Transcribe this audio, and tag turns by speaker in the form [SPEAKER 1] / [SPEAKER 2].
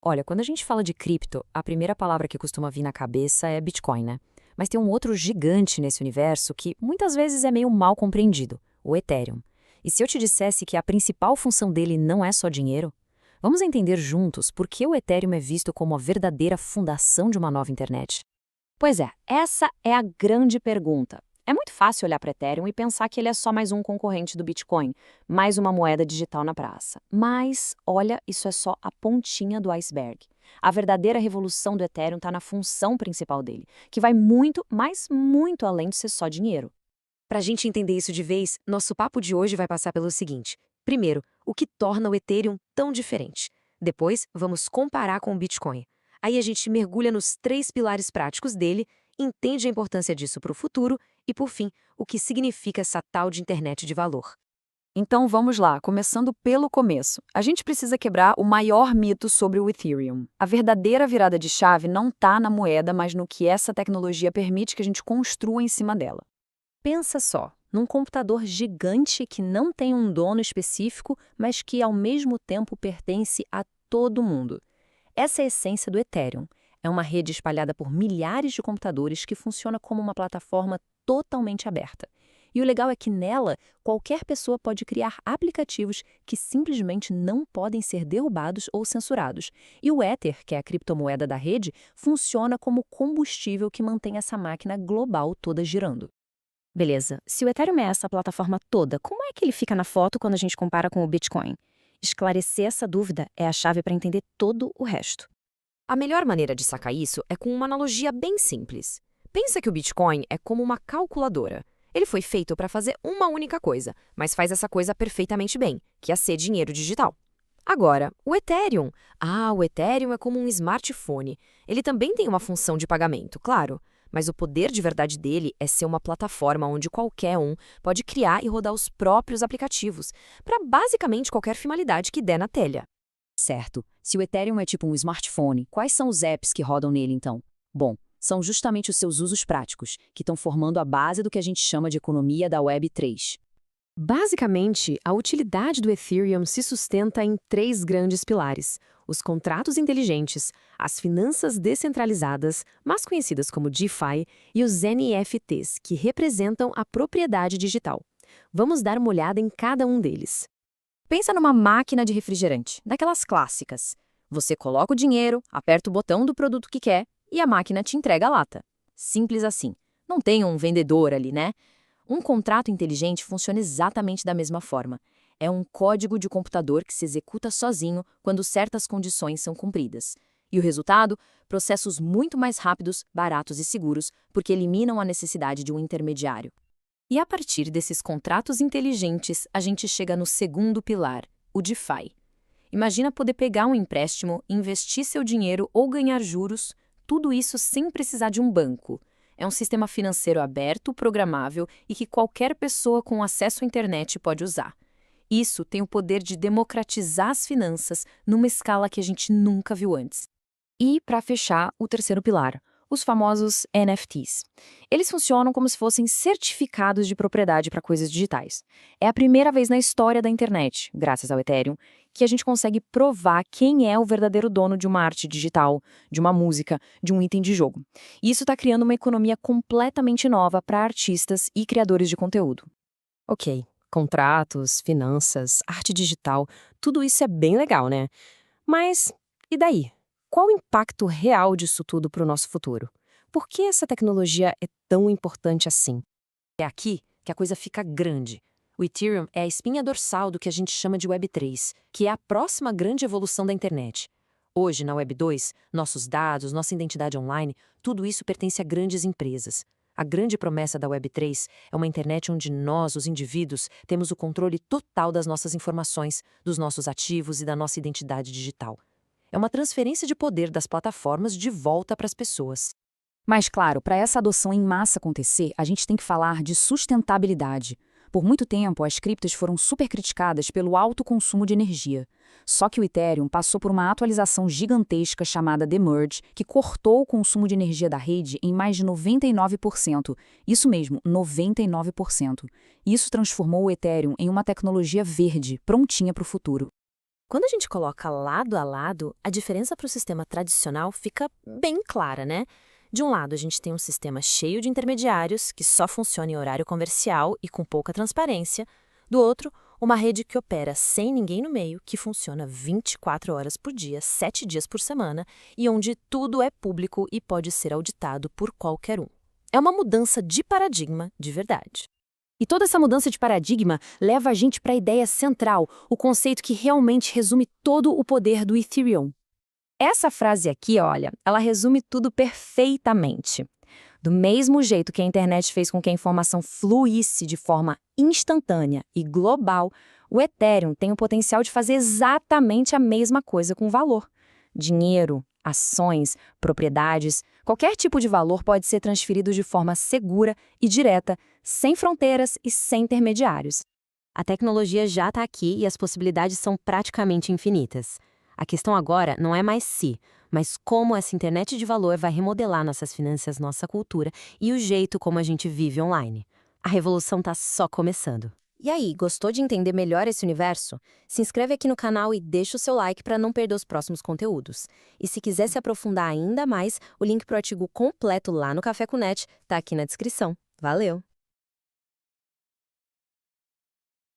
[SPEAKER 1] Olha, quando a gente fala de cripto, a primeira palavra que costuma vir na cabeça é Bitcoin, né? Mas tem um outro gigante nesse universo que muitas vezes é meio mal compreendido, o Ethereum. E se eu te dissesse que a principal função dele não é só dinheiro? Vamos entender juntos por que o Ethereum é visto como a verdadeira fundação de uma nova internet.
[SPEAKER 2] Pois é, essa é a grande pergunta. É muito fácil olhar para Ethereum e pensar que ele é só mais um concorrente do Bitcoin, mais uma moeda digital na praça. Mas, olha, isso é só a pontinha do iceberg. A verdadeira revolução do Ethereum está na função principal dele, que vai muito, mas muito além de ser só dinheiro.
[SPEAKER 1] Para a gente entender isso de vez, nosso papo de hoje vai passar pelo seguinte. Primeiro, o que torna o Ethereum tão diferente. Depois, vamos comparar com o Bitcoin. Aí a gente mergulha nos três pilares práticos dele, entende a importância disso para o futuro e, por fim, o que significa essa tal de internet de valor.
[SPEAKER 2] Então vamos lá, começando pelo começo. A gente precisa quebrar o maior mito sobre o Ethereum. A verdadeira virada de chave não está na moeda, mas no que essa tecnologia permite que a gente construa em cima dela. Pensa só, num computador gigante que não tem um dono específico, mas que ao mesmo tempo pertence a todo mundo. Essa é a essência do Ethereum. É uma rede espalhada por milhares de computadores que funciona como uma plataforma totalmente aberta. E o legal é que nela, qualquer pessoa pode criar aplicativos que simplesmente não podem ser derrubados ou censurados. E o Ether, que é a criptomoeda da rede, funciona como combustível que mantém essa máquina global toda girando.
[SPEAKER 3] Beleza, se o Ethereum é essa plataforma toda, como é que ele fica na foto quando a gente compara com o Bitcoin? Esclarecer essa dúvida é a chave para entender todo o resto.
[SPEAKER 1] A melhor maneira de sacar isso é com uma analogia bem simples. Pensa que o Bitcoin é como uma calculadora. Ele foi feito para fazer uma única coisa, mas faz essa coisa perfeitamente bem, que é ser dinheiro digital. Agora, o Ethereum. O Ethereum é como um smartphone. Ele também tem uma função de pagamento, claro. Mas o poder de verdade dele é ser uma plataforma onde qualquer um pode criar e rodar os próprios aplicativos, para basicamente qualquer finalidade que der na telha.
[SPEAKER 2] Certo. Se o Ethereum é tipo um smartphone, quais são os apps que rodam nele então? Bom, são justamente os seus usos práticos, que estão formando a base do que a gente chama de economia da Web3.
[SPEAKER 4] Basicamente, a utilidade do Ethereum se sustenta em três grandes pilares: os contratos inteligentes, as finanças descentralizadas, mais conhecidas como DeFi, e os NFTs, que representam a propriedade digital. Vamos dar uma olhada em cada um deles.
[SPEAKER 2] Pensa numa máquina de refrigerante, daquelas clássicas. Você coloca o dinheiro, aperta o botão do produto que quer e a máquina te entrega a lata. Simples assim. Não tem um vendedor ali, né? Um contrato inteligente funciona exatamente da mesma forma. É um código de computador que se executa sozinho quando certas condições são cumpridas. E o resultado? Processos muito mais rápidos, baratos e seguros, porque eliminam a necessidade de um intermediário. E a partir desses contratos inteligentes, a gente chega no segundo pilar, o DeFi. Imagina poder pegar um empréstimo, investir seu dinheiro ou ganhar juros, tudo isso sem precisar de um banco. É um sistema financeiro aberto, programável e que qualquer pessoa com acesso à internet pode usar. Isso tem o poder de democratizar as finanças numa escala que a gente nunca viu antes. E, para fechar, o terceiro pilar, os famosos NFTs. Eles funcionam como se fossem certificados de propriedade para coisas digitais. É a primeira vez na história da internet, graças ao Ethereum, que a gente consegue provar quem é o verdadeiro dono de uma arte digital, de uma música, de um item de jogo. E isso está criando uma economia completamente nova para artistas e criadores de conteúdo.
[SPEAKER 4] Ok, contratos, finanças, arte digital, tudo isso é bem legal, né? Mas e daí? Qual o impacto real disso tudo para o nosso futuro? Por que essa tecnologia é tão importante assim?
[SPEAKER 1] É aqui que a coisa fica grande. O Ethereum é a espinha dorsal do que a gente chama de Web3, que é a próxima grande evolução da internet. Hoje, na Web2, nossos dados, nossa identidade online, tudo isso pertence a grandes empresas. A grande promessa da Web3 é uma internet onde nós, os indivíduos, temos o controle total das nossas informações, dos nossos ativos e da nossa identidade digital. É uma transferência de poder das plataformas de volta para as pessoas.
[SPEAKER 2] Mas, claro, para essa adoção em massa acontecer, a gente tem que falar de sustentabilidade. Por muito tempo, as criptos foram super criticadas pelo alto consumo de energia. Só que o Ethereum passou por uma atualização gigantesca chamada Demerge, que cortou o consumo de energia da rede em mais de 99%. Isso mesmo, 99%. Isso transformou o Ethereum em uma tecnologia verde, prontinha para o futuro.
[SPEAKER 3] Quando a gente coloca lado a lado, a diferença para o sistema tradicional fica bem clara, né? De um lado, a gente tem um sistema cheio de intermediários, que só funciona em horário comercial e com pouca transparência. Do outro, uma rede que opera sem ninguém no meio, que funciona 24 horas por dia, 7 dias por semana, e onde tudo é público e pode ser auditado por qualquer um. É uma mudança de paradigma de verdade.
[SPEAKER 2] E toda essa mudança de paradigma leva a gente para a ideia central, o conceito que realmente resume todo o poder do Ethereum. Essa frase aqui, olha, ela resume tudo perfeitamente. Do mesmo jeito que a internet fez com que a informação fluísse de forma instantânea e global, o Ethereum tem o potencial de fazer exatamente a mesma coisa com valor. Dinheiro, ações, propriedades, qualquer tipo de valor pode ser transferido de forma segura e direta, sem fronteiras e sem intermediários.
[SPEAKER 3] A tecnologia já está aqui e as possibilidades são praticamente infinitas. A questão agora não é mais se, mas como essa internet de valor vai remodelar nossas finanças, nossa cultura e o jeito como a gente vive online. A revolução está só começando. E aí, gostou de entender melhor esse universo? Se inscreve aqui no canal e deixa o seu like para não perder os próximos conteúdos. E se quiser se aprofundar ainda mais, o link para o artigo completo lá no Café com Net está aqui na descrição. Valeu!